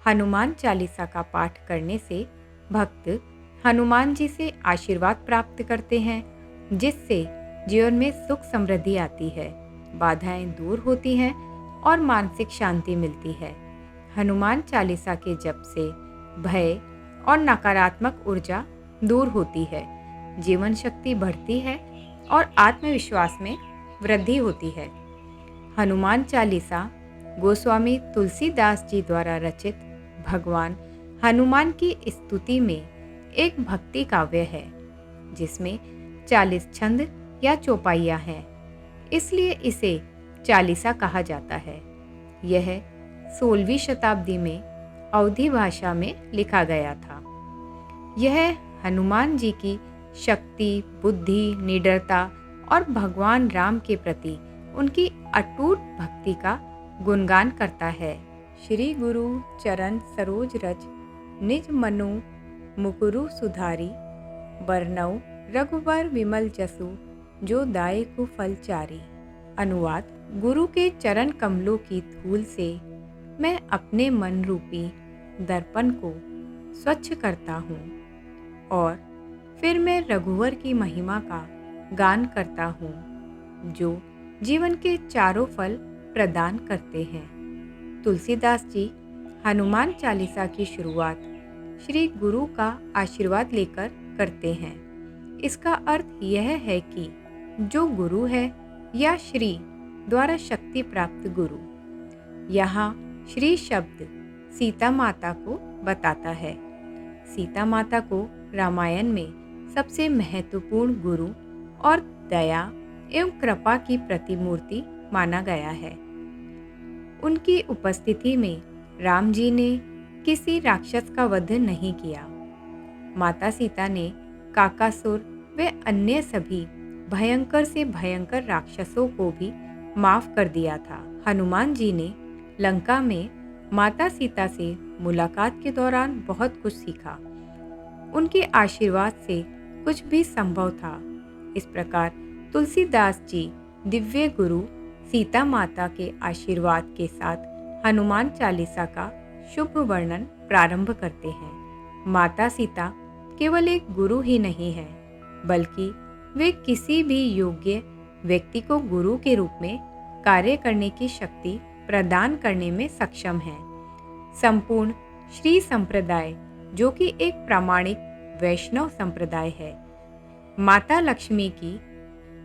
हनुमान चालीसा का पाठ करने से भक्त हनुमान जी से आशीर्वाद प्राप्त करते हैं, जिससे जीवन में सुख समृद्धि आती है, बाधाएं दूर होती हैं और मानसिक शांति मिलती है। हनुमान चालीसा के जप से भय और नकारात्मक ऊर्जा दूर होती है, जीवन शक्ति बढ़ती है और आत्मविश्वास में वृद्धि होती है। हनुमान चालीसा गोस्वामी तुलसीदास जी द्वारा रचित भगवान हनुमान की स्तुति में एक भक्ति काव्य है, जिसमें 40 छंद या चौपाइयाँ हैं, इसलिए इसे चालीसा कहा जाता है। यह 16वीं शताब्दी में अवधी भाषा में लिखा गया था। यह हनुमान जी की शक्ति, बुद्धि, निडरता और भगवान राम के प्रति उनकी अटूट भक्ति का गुणगान करता है। श्री गुरु चरण सरोज रज, निज मनु मुकुरु सुधारी, बरनऊ रघुबर विमल जसु, जो दायकु फल चारी। अनुवाद: गुरु के चरण कमलों की धूल से मैं अपने मन रूपी दर्पण को स्वच्छ करता हूँ और फिर मैं रघुवर की महिमा का गान करता हूँ, जो जीवन के चारों फल प्रदान करते हैं। तुलसीदास जी हनुमान चालीसा की शुरुआत श्री गुरु का आशीर्वाद लेकर करते हैं। इसका अर्थ यह है कि जो गुरु है या श्री द्वारा शक्ति प्राप्त गुरु। यहाँ श्री शब्द सीता माता को बताता है। सीता माता को रामायण में सबसे महत्वपूर्ण गुरु और दया एवं कृपा की प्रतिमूर्ति माना गया है। उनकी उपस्थिति में राम जी ने किसी राक्षस का वध नहीं किया। माता सीता ने काकासुर व अन्य सभी भयंकर से भयंकर राक्षसों को भी माफ कर दिया था। हनुमान जी ने लंका में माता सीता से मुलाकात के दौरान बहुत कुछ सीखा। उनके आशीर्वाद से कुछ भी संभव था। इस प्रकार तुलसीदास जी दिव्य गुरु सीता माता के आशीर्वाद के साथ हनुमान चालीसा का शुभ वर्णन प्रारंभ करते हैं। माता सीता केवल एक गुरु ही नहीं है, बल्कि वे किसी भी योग्य व्यक्ति को गुरु के रूप में कार्य करने की शक्ति प्रदान करने में सक्षम हैं। संपूर्ण श्री संप्रदाय, जो कि एक प्रामाणिक वैष्णव संप्रदाय है, माता लक्ष्मी की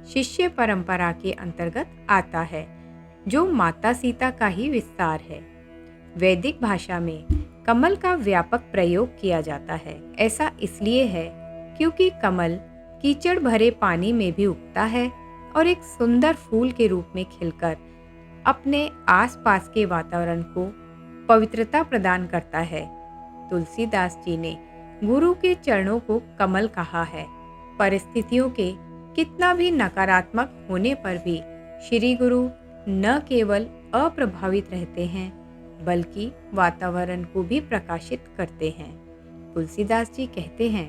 शिष्य परंपरा के अंतर्गत आता है, जो माता सीता का ही विस्तार है। वैदिक भाषा में कमल का व्यापक प्रयोग किया जाता है। ऐसा इसलिए है क्योंकि कमल कीचड़ भरे पानी में भी उगता है और एक सुंदर फूल के रूप में खिलकर अपने आसपास के वातावरण को पवित्रता प्रदान करता है। तुलसीदास जी ने गुरु के चरणों को कमल कहा है। परिस्थितियों के कितना भी नकारात्मक होने पर भी श्री गुरु न केवल अप्रभावित रहते हैं, बल्कि वातावरण को भी प्रकाशित करते हैं। तुलसीदास जी कहते हैं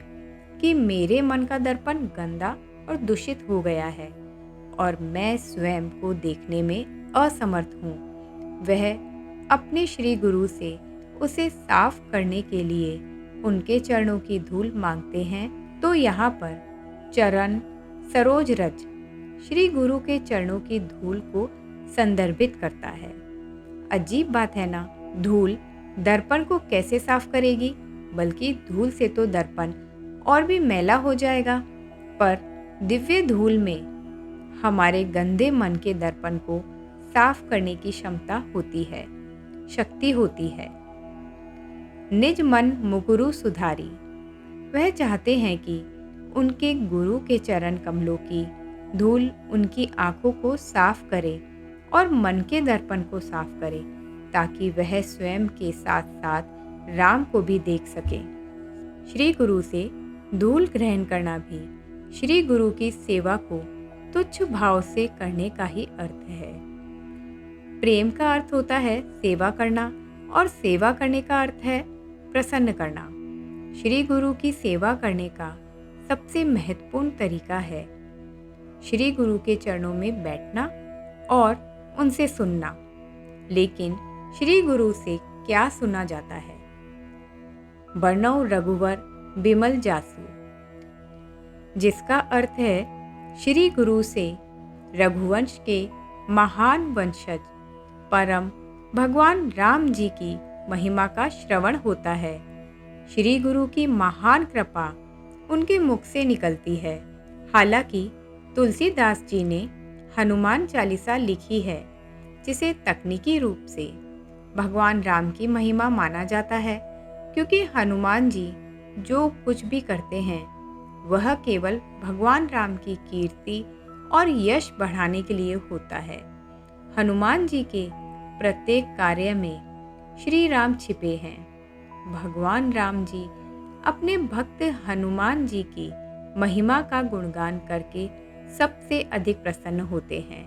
कि मेरे मन का दर्पण गंदा और दूषित हो गया है और मैं स्वयं को देखने में असमर्थ हूँ। वह अपने श्री गुरु से उसे साफ करने के लिए उनके चरणों की धूल मांगते हैं। तो यहाँ पर चरण सरोज रज श्री गुरु के चरणों की धूल को संदर्भित करता है। अजीब बात है ना, धूल दर्पण को कैसे साफ करेगी, बल्कि धूल से तो दर्पण और भी मैला हो जाएगा, पर दिव्य धूल में हमारे गंदे मन के दर्पण को साफ करने की क्षमता होती है, शक्ति होती है। निज मन मुकुरु सुधारी, वह चाहते हैं कि उनके गुरु के चरण कमलों की धूल उनकी आंखों को साफ करे और मन के दर्पण को साफ करे, ताकि वह स्वयं के साथ साथ राम को भी देख सके। श्री गुरु से धूल ग्रहण करना भी श्री गुरु की सेवा को तुच्छ भाव से करने का ही अर्थ है। प्रेम का अर्थ होता है सेवा करना और सेवा करने का अर्थ है प्रसन्न करना। श्री गुरु की सेवा करने का सबसे महत्वपूर्ण तरीका है श्री गुरु के चरणों में बैठना और उनसे सुनना। लेकिन श्री गुरु से क्या सुना जाता है? बरनौ रघुवर बिमल जासु, जिसका अर्थ है श्री गुरु से रघुवंश के महान वंशज परम भगवान राम जी की महिमा का श्रवण होता है। श्री गुरु की महान कृपा उनके मुख से निकलती है। हालांकि तुलसीदास जी ने हनुमान चालीसा लिखी है, जिसे तकनीकी रूप से भगवान राम की महिमा माना जाता है, क्योंकि हनुमान जी जो कुछ भी करते हैं वह केवल भगवान राम की कीर्ति और यश बढ़ाने के लिए होता है। हनुमान जी के प्रत्येक कार्य में श्री राम छिपे हैं। भगवान राम जी अपने भक्त हनुमान जी की महिमा का गुणगान करके सबसे अधिक प्रसन्न होते हैं।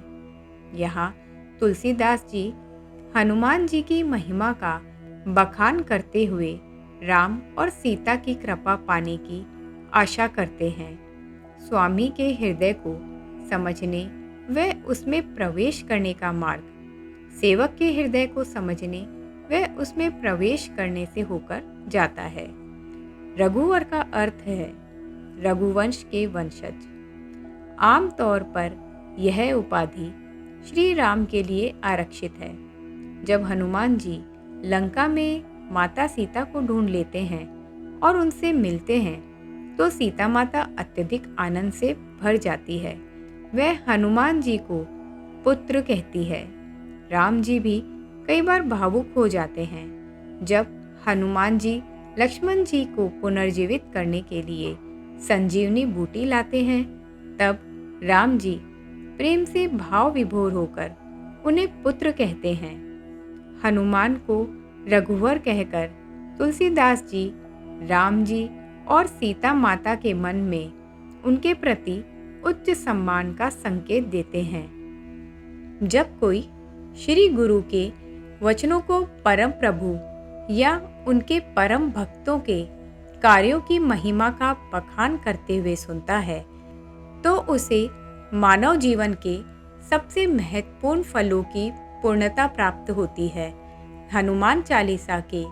यहाँ तुलसीदास जी हनुमान जी की महिमा का बखान करते हुए राम और सीता की कृपा पाने की आशा करते हैं। स्वामी के हृदय को समझने व उसमें प्रवेश करने का मार्ग सेवक के हृदय को समझने व उसमें प्रवेश करने से होकर जाता है। रघुवर का अर्थ है रघुवंश के वंशज। आमतौर पर यह उपाधि श्री राम के लिए आरक्षित है। जब हनुमान जी लंका में माता सीता को ढूंढ लेते हैं और उनसे मिलते हैं तो सीता माता अत्यधिक आनंद से भर जाती है। वह हनुमान जी को पुत्र कहती है। राम जी भी कई बार भावुक हो जाते हैं। जब हनुमान जी लक्ष्मण जी को पुनर्जीवित करने के लिए संजीवनी बूटी लाते हैं, तब राम जी प्रेम से भाव विभोर होकर उन्हें पुत्र कहते हैं। हनुमान को रघुवर कहकर तुलसीदास जी राम जी और सीता माता के मन में उनके प्रति उच्च सम्मान का संकेत देते हैं। जब कोई श्री गुरु के वचनों को परम प्रभु या उनके परम भक्तों के कार्यों की महिमा का बखान करते हुए सुनता है, तो उसे मानव जीवन के सबसे महत्वपूर्ण फलों की पूर्णता प्राप्त होती है। हनुमान चालीसा के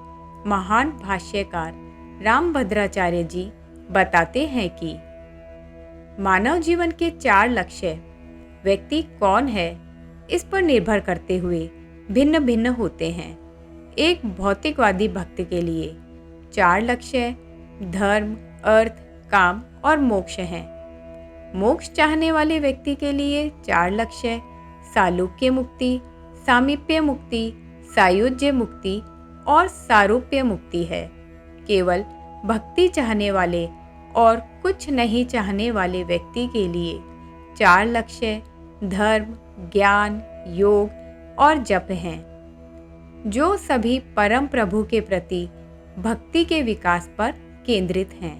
महान भाष्यकार रामभद्राचार्य जी बताते हैं कि मानव जीवन के 4 लक्ष्य व्यक्ति कौन है इस पर निर्भर करते हुए भिन्न भिन्न होते हैं। एक भौतिकवादी भक्त के लिए 4 लक्ष्य धर्म, अर्थ, काम और मोक्ष हैं। मोक्ष चाहने वाले व्यक्ति के लिए 4 लक्ष्य सालोक्य मुक्ति, सामीप्य मुक्ति, सायुज्य मुक्ति और सारूप्य मुक्ति है। केवल भक्ति चाहने वाले और कुछ नहीं चाहने वाले व्यक्ति के लिए 4 लक्ष्य धर्म, ज्ञान, योग और जप हैं, जो सभी परम प्रभु के प्रति भक्ति के विकास पर केंद्रित हैं।